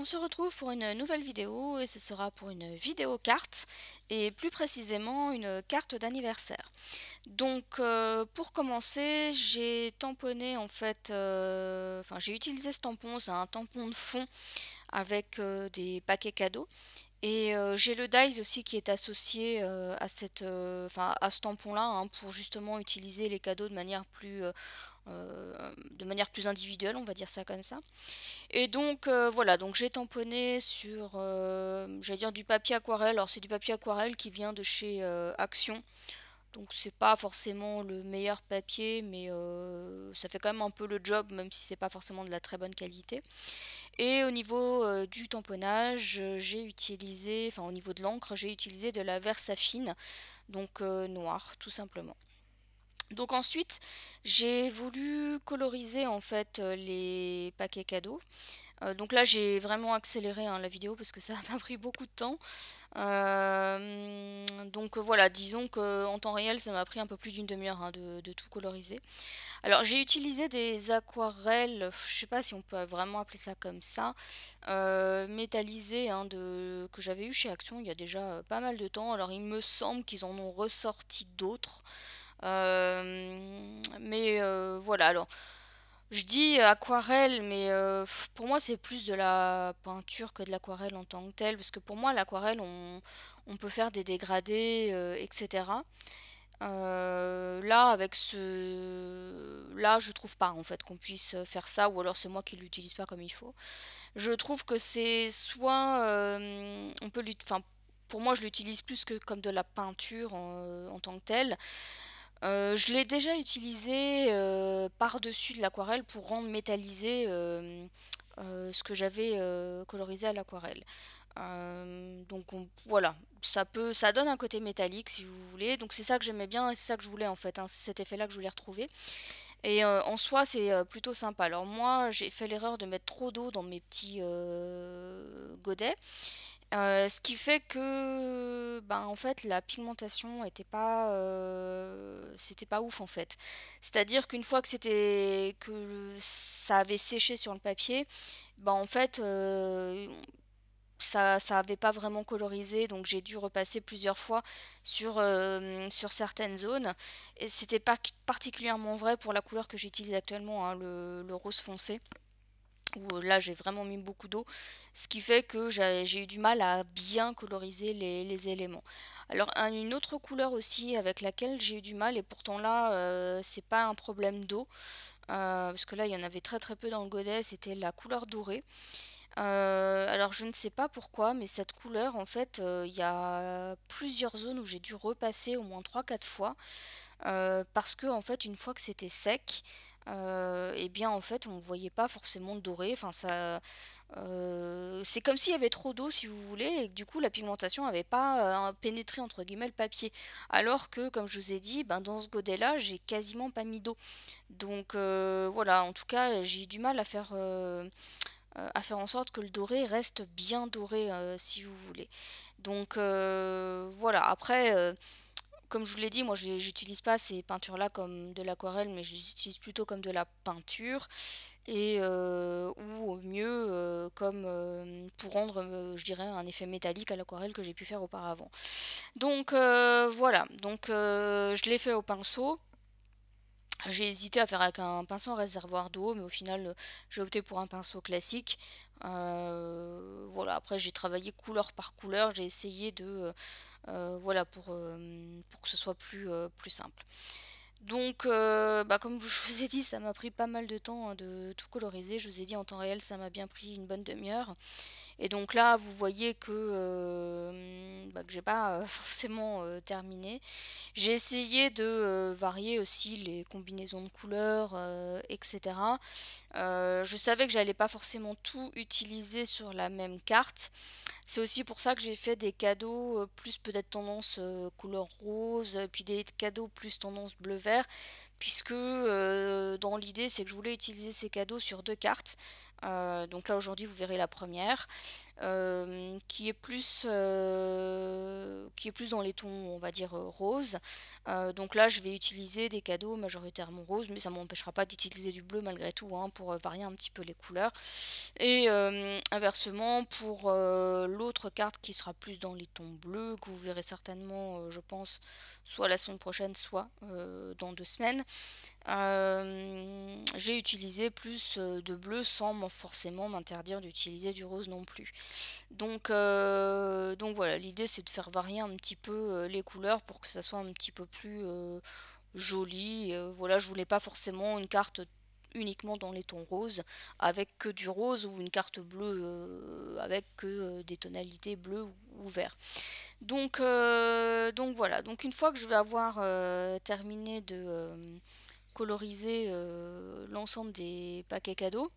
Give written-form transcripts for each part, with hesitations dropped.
On se retrouve pour une nouvelle vidéo et ce sera pour une vidéo carte et plus précisément une carte d'anniversaire. Donc pour commencer, j'ai tamponné en fait, enfin j'ai utilisé ce tampon, c'est un tampon de fond avec des paquets cadeaux. Et j'ai le dies aussi qui est associé à enfin, à ce tampon-là, hein, pour justement utiliser les cadeaux de manière plus individuelle, on va dire ça comme ça. Et donc voilà, donc j'ai tamponné sur, j'allais dire du papier aquarelle. Alors c'est du papier aquarelle qui vient de chez Action. Donc c'est pas forcément le meilleur papier, mais ça fait quand même un peu le job, même si c'est pas forcément de la très bonne qualité. Et au niveau du tamponnage, j'ai utilisé, enfin au niveau de l'encre, j'ai utilisé de la Versafine, donc noire tout simplement. Donc ensuite, j'ai voulu coloriser en fait les paquets cadeaux. Donc là, j'ai vraiment accéléré, hein, la vidéo parce que ça m'a pris beaucoup de temps. Donc voilà, disons qu'en temps réel, ça m'a pris un peu plus d'une demi-heure, hein, de tout coloriser. Alors j'ai utilisé des aquarelles, je sais pas si on peut vraiment appeler ça comme ça, métallisées, hein, que j'avais eu chez Action il y a déjà pas mal de temps. Alors il me semble qu'ils en ont ressorti d'autres. Mais voilà, alors je dis aquarelle, mais pour moi c'est plus de la peinture que de l'aquarelle en tant que telle, parce que pour moi l'aquarelle on peut faire des dégradés, etc. Là avec là je trouve pas en fait qu'on puisse faire ça, ou alors c'est moi qui l'utilise pas comme il faut. Je trouve que c'est soit on peut enfin pour moi je l'utilise plus que comme de la peinture en tant que telle. Je l'ai déjà utilisé par-dessus de l'aquarelle pour rendre métallisé ce que j'avais colorisé à l'aquarelle. Donc voilà, ça donne un côté métallique si vous voulez. Donc c'est ça que j'aimais bien et c'est ça que je voulais en fait, hein, c'est cet effet-là que je voulais retrouver. Et en soi, c'est plutôt sympa. Alors moi, j'ai fait l'erreur de mettre trop d'eau dans mes petits godets. Ce qui fait que, ben, en fait, la pigmentation était pas, c'était pas ouf en fait. C'est-à-dire qu'une fois que ça avait séché sur le papier, ben en fait, ça avait pas vraiment colorisé, donc j'ai dû repasser plusieurs fois sur certaines zones. Et c'était pas particulièrement vrai pour la couleur que j'utilise actuellement, hein, le rose foncé où là j'ai vraiment mis beaucoup d'eau, ce qui fait que j'ai eu du mal à bien coloriser les éléments. Alors une autre couleur aussi avec laquelle j'ai eu du mal, et pourtant là c'est pas un problème d'eau, parce que là il y en avait très très peu dans le godet, c'était la couleur dorée. Alors je ne sais pas pourquoi, mais cette couleur en fait, il y a plusieurs zones où j'ai dû repasser au moins trois quatre fois. Parce que en fait une fois que c'était sec, et bien en fait on voyait pas forcément de doré, enfin ça, c'est comme s'il y avait trop d'eau si vous voulez, et que du coup la pigmentation avait pas pénétré entre guillemets le papier. Alors que comme je vous ai dit, ben, dans ce godet là j'ai quasiment pas mis d'eau. Donc voilà, en tout cas j'ai eu du mal à faire en sorte que le doré reste bien doré, si vous voulez. Donc voilà, après comme je vous l'ai dit, moi j'utilise pas ces peintures-là comme de l'aquarelle, mais je les utilise plutôt comme de la peinture, et ou au mieux comme pour rendre, je dirais, un effet métallique à l'aquarelle que j'ai pu faire auparavant. Donc voilà, donc je l'ai fait au pinceau. J'ai hésité à faire avec un pinceau en réservoir d'eau, mais au final, j'ai opté pour un pinceau classique. Voilà, après j'ai travaillé couleur par couleur, j'ai essayé voilà, pour que ce soit plus simple. Donc, bah, comme je vous ai dit, ça m'a pris pas mal de temps, hein, de tout coloriser. Je vous ai dit en temps réel, ça m'a bien pris une bonne demi-heure. Et donc là, vous voyez bah, que j'ai pas forcément terminé. J'ai essayé de varier aussi les combinaisons de couleurs, etc. Je savais que j'allais pas forcément tout utiliser sur la même carte. C'est aussi pour ça que j'ai fait des cadeaux plus peut-être tendance couleur rose, puis des cadeaux plus tendance bleu-vert, puisque dans l'idée c'est que je voulais utiliser ces cadeaux sur deux cartes. Donc là aujourd'hui vous verrez la première. qui est plus dans les tons, on va dire, roses. Donc là, je vais utiliser des cadeaux majoritairement roses, mais ça m'empêchera pas d'utiliser du bleu malgré tout, hein, pour varier un petit peu les couleurs. Et inversement, pour l'autre carte qui sera plus dans les tons bleus, que vous verrez certainement, je pense, soit la semaine prochaine, soit dans 2 semaines, j'ai utilisé plus de bleu sans forcément m'interdire d'utiliser du rose non plus. Donc voilà, l'idée c'est de faire varier un petit peu les couleurs pour que ça soit un petit peu plus joli. Voilà, je voulais pas forcément une carte uniquement dans les tons roses avec que du rose ou une carte bleue avec que des tonalités bleues ou vert. Donc voilà, donc une fois que je vais avoir terminé de coloriser l'ensemble des paquets cadeaux,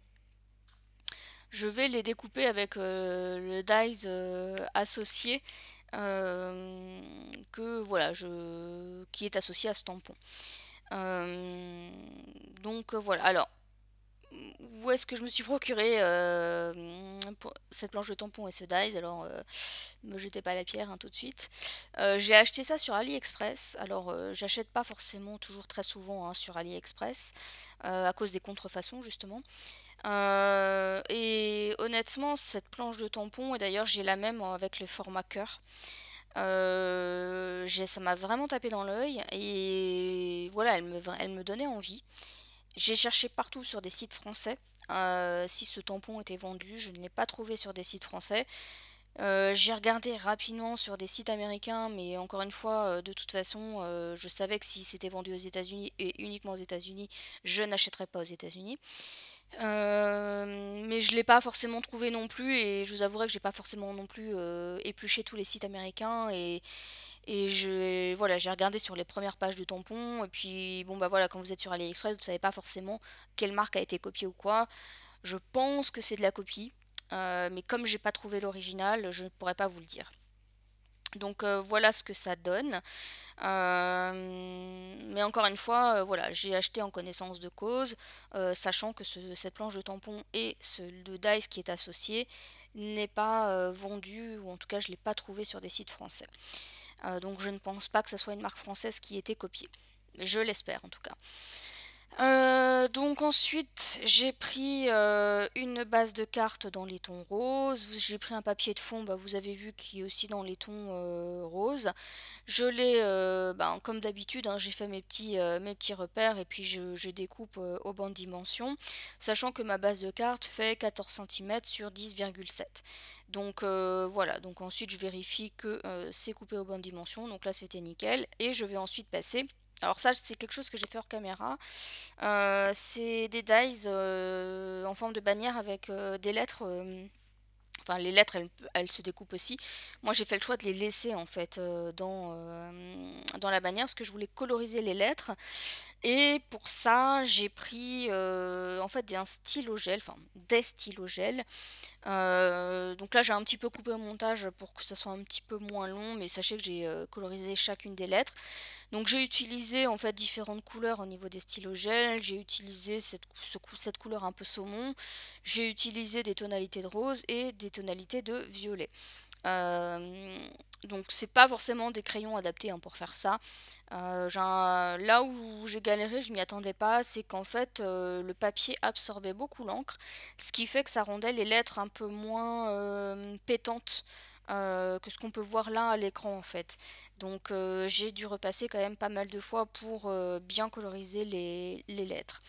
je vais les découper avec le dies associé euh, qui est associé à ce tampon. Euh, voilà. Alors, où est-ce que je me suis procuré cette planche de tampon et ce dies? Alors, me jetez pas la pierre, hein, tout de suite. J'ai acheté ça sur AliExpress. Alors, j'achète pas forcément toujours très souvent, hein, sur AliExpress à cause des contrefaçons justement. Et honnêtement, cette planche de tampon, et d'ailleurs j'ai la même avec le format cœur, ça m'a vraiment tapé dans l'œil et voilà, elle me donnait envie. J'ai cherché partout sur des sites français si ce tampon était vendu, je ne l'ai pas trouvé sur des sites français. J'ai regardé rapidement sur des sites américains, mais encore une fois, de toute façon, je savais que si c'était vendu aux États-Unis et uniquement aux États-Unis, je n'achèterais pas aux États-Unis. Mais je l'ai pas forcément trouvé non plus et je vous avouerai que j'ai pas forcément non plus épluché tous les sites américains et voilà, j'ai regardé sur les premières pages de tampons et puis bon bah voilà, quand vous êtes sur AliExpress vous savez pas forcément quelle marque a été copiée ou quoi. Je pense que c'est de la copie, mais comme j'ai pas trouvé l'original je ne pourrais pas vous le dire. Donc voilà ce que ça donne. Mais encore une fois, voilà, j'ai acheté en connaissance de cause, sachant que cette planche de tampon et le dice qui est associé n'est pas vendu, ou en tout cas je ne l'ai pas trouvé sur des sites français. Donc je ne pense pas que ce soit une marque française qui ait été copiée. Je l'espère en tout cas. Donc ensuite j'ai pris une base de cartes dans les tons roses, j'ai pris un papier de fond, bah, vous avez vu qui est aussi dans les tons roses. Je l'ai, comme d'habitude, hein, j'ai fait mes petits repères et puis je découpe aux bandes dimensions, sachant que ma base de cartes fait 14 cm sur 10,7. Donc voilà, donc ensuite je vérifie que c'est coupé aux bonnes dimensions, donc là c'était nickel, et je vais ensuite passer. Alors ça c'est quelque chose que j'ai fait hors caméra. C'est des dies en forme de bannière avec des lettres. Enfin, les lettres, elles se découpent aussi. Moi, j'ai fait le choix de les laisser en fait dans la bannière parce que je voulais coloriser les lettres. Et pour ça, j'ai pris en fait un stylo gel, enfin des stylos gel. Donc là, j'ai un petit peu coupé au montage pour que ça soit un petit peu moins long, mais sachez que j'ai colorisé chacune des lettres. Donc j'ai utilisé en fait différentes couleurs au niveau des stylos gel, j'ai utilisé cette couleur un peu saumon, j'ai utilisé des tonalités de rose et des tonalités de violet. Euh, donc c'est pas forcément des crayons adaptés, hein, pour faire ça. Là où j'ai galéré, je m'y attendais pas, c'est qu'en fait le papier absorbait beaucoup l'encre, ce qui fait que ça rendait les lettres un peu moins pétantes que ce qu'on peut voir là à l'écran en fait. Donc j'ai dû repasser quand même pas mal de fois pour bien coloriser les lettres.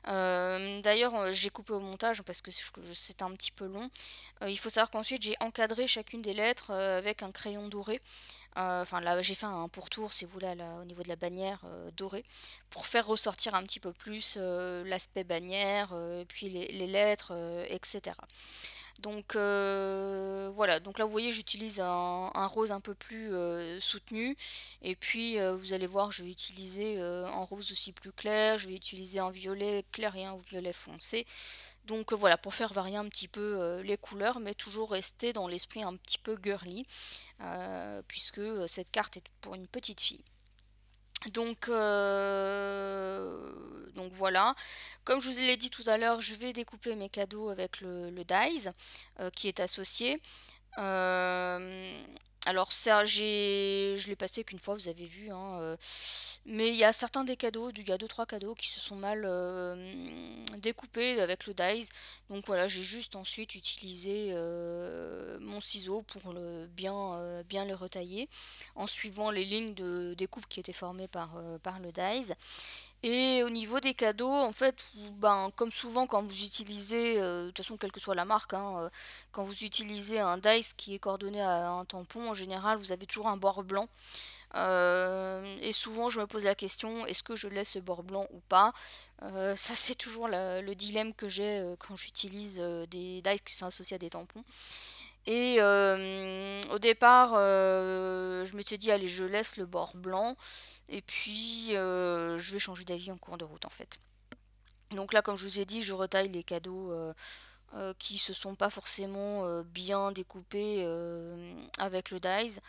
D'ailleurs, j'ai coupé au montage parce que c'était un petit peu long. Il faut savoir qu'ensuite j'ai encadré chacune des lettres avec un crayon doré. Enfin là j'ai fait un pourtour si vous voulez là, au niveau de la bannière dorée pour faire ressortir un petit peu plus l'aspect bannière, puis les lettres, etc. Donc voilà, donc là vous voyez j'utilise un rose un peu plus soutenu et puis vous allez voir je vais utiliser un rose aussi plus clair, je vais utiliser un violet clair et un violet foncé. Donc voilà, pour faire varier un petit peu les couleurs mais toujours rester dans l'esprit un petit peu girly puisque cette carte est pour une petite fille. Donc, donc voilà. Comme je vous l'ai dit tout à l'heure, je vais découper mes cadeaux avec le dies qui est associé. Euh, alors ça, je l'ai passé qu'une fois, vous avez vu, hein, mais il y a certains des cadeaux, il y a deux trois cadeaux qui se sont mal découpés avec le dies. Donc voilà, j'ai juste ensuite utilisé mon ciseau pour bien le retailler en suivant les lignes de découpe qui étaient formées par le dies. Et au niveau des cadeaux, en fait, ben, comme souvent quand vous utilisez, de toute façon quelle que soit la marque, hein, quand vous utilisez un dice qui est coordonné à un tampon, en général vous avez toujours un bord blanc. Et souvent je me pose la question, est-ce que je laisse ce bord blanc ou pas? Ça c'est toujours le dilemme que j'ai quand j'utilise des dice qui sont associés à des tampons. Et au départ, je m'étais dit, allez, je laisse le bord blanc. Et puis, je vais changer d'avis en cours de route, en fait. Donc là, comme je vous ai dit, je retaille les cadeaux qui se sont pas forcément bien découpés avec le dies.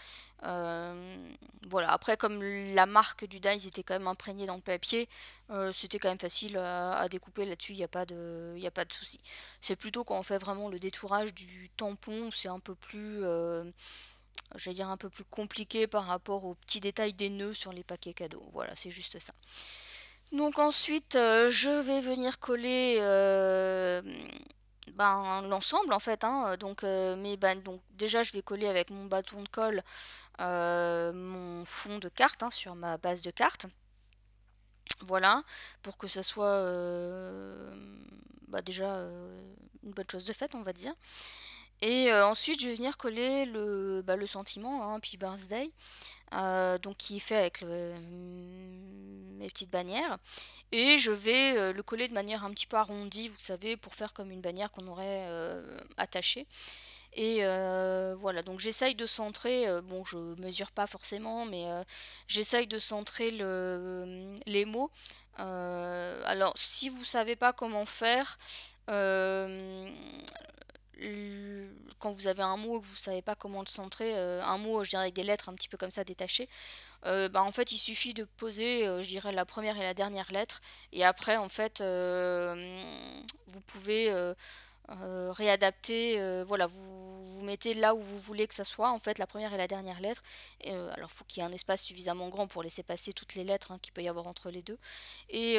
Euh, voilà. Après, comme la marque du dies était quand même imprégnée dans le papier, c'était quand même facile à découper là-dessus. Il y a pas de souci. C'est plutôt quand on fait vraiment le détourage du tampon, c'est un peu plus, j'allais dire un peu plus compliqué par rapport aux petits détails des nœuds sur les paquets cadeaux. Voilà, c'est juste ça. Donc ensuite, je vais venir coller ben, l'ensemble en fait, hein. Donc, donc déjà je vais coller avec mon bâton de colle mon fond de carte hein, sur ma base de carte. Voilà, pour que ça soit bah, déjà une bonne chose de faite, on va dire. Et ensuite, je vais venir coller le sentiment, hein, Happy Birthday, donc qui est fait avec mes petites bannières. Et je vais le coller de manière un petit peu arrondie, vous savez, pour faire comme une bannière qu'on aurait attachée. Et voilà, donc j'essaye de centrer, bon je mesure pas forcément, mais j'essaye de centrer les mots. Alors si vous savez pas comment faire, euh, quand vous avez un mot et que vous savez pas comment le centrer, un mot je dirais avec des lettres un petit peu comme ça détachées, bah, en fait il suffit de poser je dirais la première et la dernière lettre et après en fait vous pouvez réadapter, voilà, vous mettez là où vous voulez que ça soit, en fait, la première et la dernière lettre. Et, alors, il faut qu'il y ait un espace suffisamment grand pour laisser passer toutes les lettres hein, qu'il peut y avoir entre les deux. Et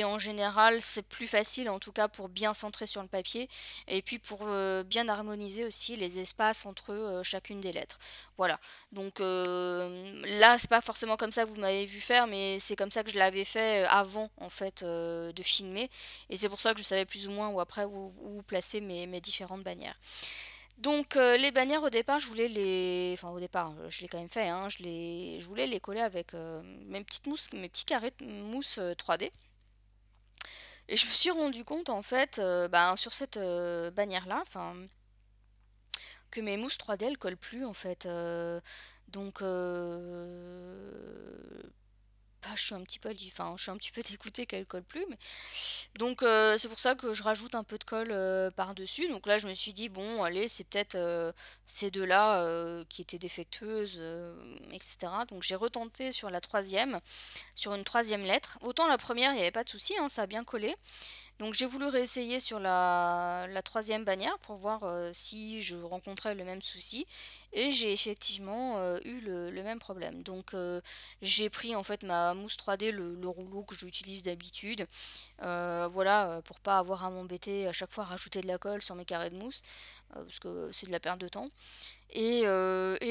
en général, c'est plus facile, en tout cas, pour bien centrer sur le papier. Et puis pour bien harmoniser aussi les espaces entre chacune des lettres. Voilà. Donc là, c'est pas forcément comme ça que vous m'avez vu faire, mais c'est comme ça que je l'avais fait avant, en fait, de filmer. Et c'est pour ça que je savais plus ou moins où après où placer mes différentes bannières. Donc les bannières au départ, je voulais enfin au départ, je l'ai quand même fait, hein, je voulais les coller avec mes petites mousses, mes petits carrés de mousse 3D. Et je me suis rendu compte en fait, ben, sur cette bannière-là, enfin, que mes mousses 3D elles collent plus en fait. Donc bah, je suis un petit peu, enfin, je suis un petit peu dégoûtée qu'elle colle plus, mais donc c'est pour ça que je rajoute un peu de colle par-dessus. Donc là je me suis dit bon allez c'est peut-être ces deux-là qui étaient défectueuses, etc. Donc j'ai retenté sur la troisième, sur une troisième lettre. Autant la première il n'y avait pas de souci, hein, ça a bien collé. Donc j'ai voulu réessayer sur la troisième bannière pour voir si je rencontrais le même souci et j'ai effectivement eu le même problème. Donc j'ai pris en fait ma mousse 3D, le rouleau que j'utilise d'habitude, voilà, pour pas avoir à m'embêter à chaque fois à rajouter de la colle sur mes carrés de mousse, parce que c'est de la perte de temps. Et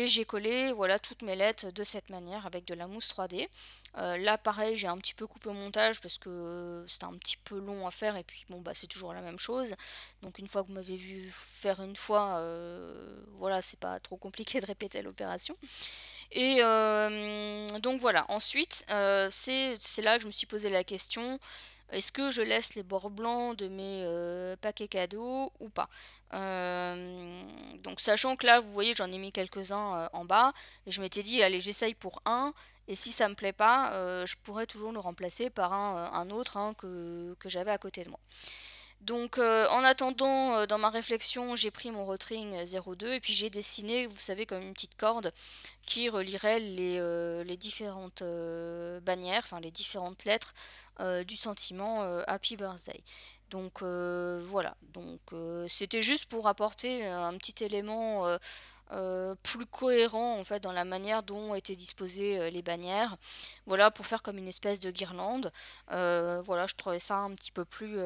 j'ai collé voilà, toutes mes lettres de cette manière avec de la mousse 3D. Là pareil j'ai un petit peu coupé au montage parce que c'était un petit peu long à faire et puis bon bah c'est toujours la même chose. Donc une fois que vous m'avez vu faire une fois, voilà c'est pas trop compliqué de répéter l'opération. Et donc voilà, ensuite c'est là que je me suis posé la question, est-ce que je laisse les bords blancs de mes paquets cadeaux ou pas? Donc sachant que là, vous voyez, j'en ai mis quelques-uns en bas, et je m'étais dit, allez, j'essaye pour un, et si ça me plaît pas, je pourrais toujours le remplacer par un autre hein, que j'avais à côté de moi. Donc en attendant, dans ma réflexion, j'ai pris mon Rotring 02 et puis j'ai dessiné, vous savez, comme une petite corde qui relierait les différentes bannières, enfin les différentes lettres du sentiment Happy Birthday. Donc voilà, donc c'était juste pour apporter un petit élément plus cohérent en fait dans la manière dont étaient disposées les bannières. Voilà, pour faire comme une espèce de guirlande. Voilà, je trouvais ça un petit peu plus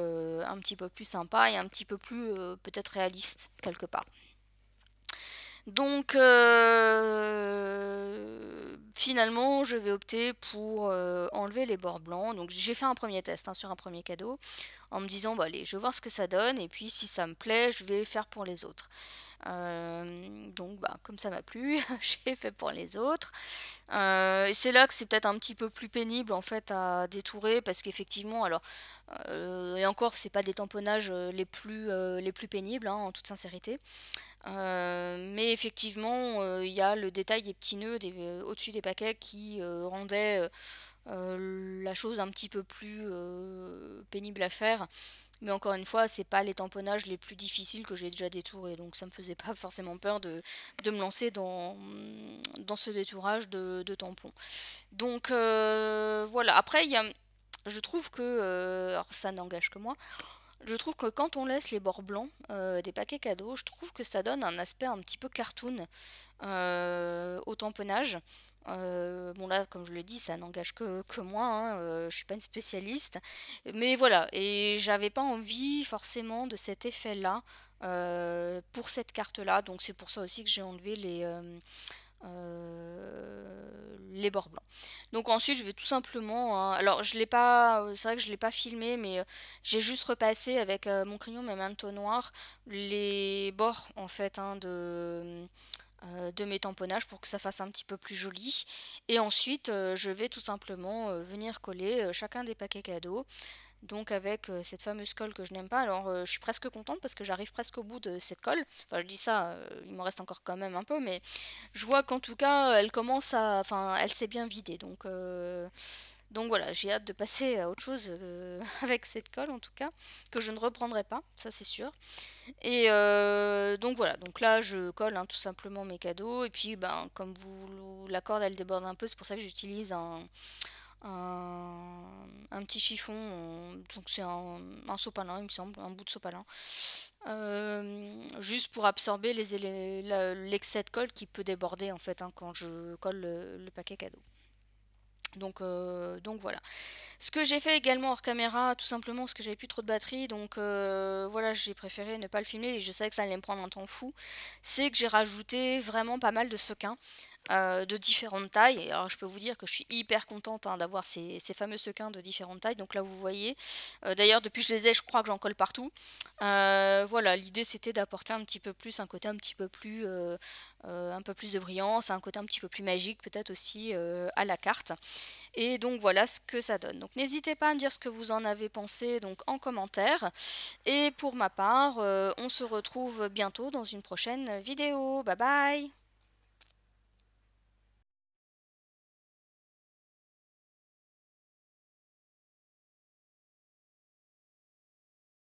sympa et un petit peu plus peut-être réaliste quelque part. Donc finalement, je vais opter pour enlever les bords blancs. Donc j'ai fait un premier test hein, sur un premier cadeau en me disant, bah, allez, je vais voir ce que ça donne et puis si ça me plaît, je vais faire pour les autres. Donc bah, comme ça m'a plu, j'ai fait pour les autres. C'est là que c'est peut-être un petit peu plus pénible en fait à détourer parce qu'effectivement, alors et encore c'est pas des tamponnages les plus pénibles hein, en toute sincérité. Mais effectivement, il y a le détail des petits nœuds au-dessus des paquets qui rendait la chose un petit peu plus pénible à faire. Mais encore une fois, c'est pas les tamponnages les plus difficiles que j'ai déjà détourés, donc ça me faisait pas forcément peur de me lancer dans ce détourage de tampons. Donc voilà, après je trouve que, alors ça n'engage que moi, je trouve que quand on laisse les bords blancs des paquets cadeaux, je trouve que ça donne un aspect un petit peu cartoon au tamponnage. Bon là, comme je le dis, ça n'engage que moi, hein, je suis pas une spécialiste. Mais voilà, et j'avais pas envie forcément de cet effet-là pour cette carte-là. Donc c'est pour ça aussi que j'ai enlevé les bords blancs. Donc ensuite je vais tout simplement, hein, alors je l'ai pas, c'est vrai que je l'ai pas filmé, mais j'ai juste repassé avec mon crayon Memento noir les bords en fait hein, de mes tamponnages pour que ça fasse un petit peu plus joli. Et ensuite je vais tout simplement venir coller chacun des paquets cadeaux donc avec cette fameuse colle que je n'aime pas. Alors je suis presque contente parce que j'arrive presque au bout de cette colle. Enfin je dis ça, il me reste encore quand même un peu, mais je vois qu'en tout cas elle commence à... Enfin elle s'est bien vidée. Donc voilà, j'ai hâte de passer à autre chose avec cette colle en tout cas, que je ne reprendrai pas, ça c'est sûr. Et donc voilà, donc là je colle hein, tout simplement mes cadeaux. Et puis ben comme la corde elle déborde un peu, c'est pour ça que j'utilise un petit chiffon, donc c'est un sopalin il me semble, un bout de sopalin, juste pour absorber l'excès de colle qui peut déborder en fait hein, quand je colle le paquet cadeau. Donc voilà. Ce que j'ai fait également hors caméra, tout simplement parce que j'avais plus trop de batterie, donc voilà, j'ai préféré ne pas le filmer et je savais que ça allait me prendre un temps fou, c'est que j'ai rajouté vraiment pas mal de sequins de différentes tailles. Et alors je peux vous dire que je suis hyper contente hein, d'avoir ces fameux sequins de différentes tailles. Donc là vous voyez, d'ailleurs depuis que je les ai, je crois que j'en colle partout. Voilà, l'idée c'était d'apporter un petit peu plus, un côté un peu plus de brillance, un côté un petit peu plus magique peut-être aussi à la carte. Et donc voilà ce que ça donne. Donc n'hésitez pas à me dire ce que vous en avez pensé donc en commentaire. Et pour ma part, on se retrouve bientôt dans une prochaine vidéo. Bye bye!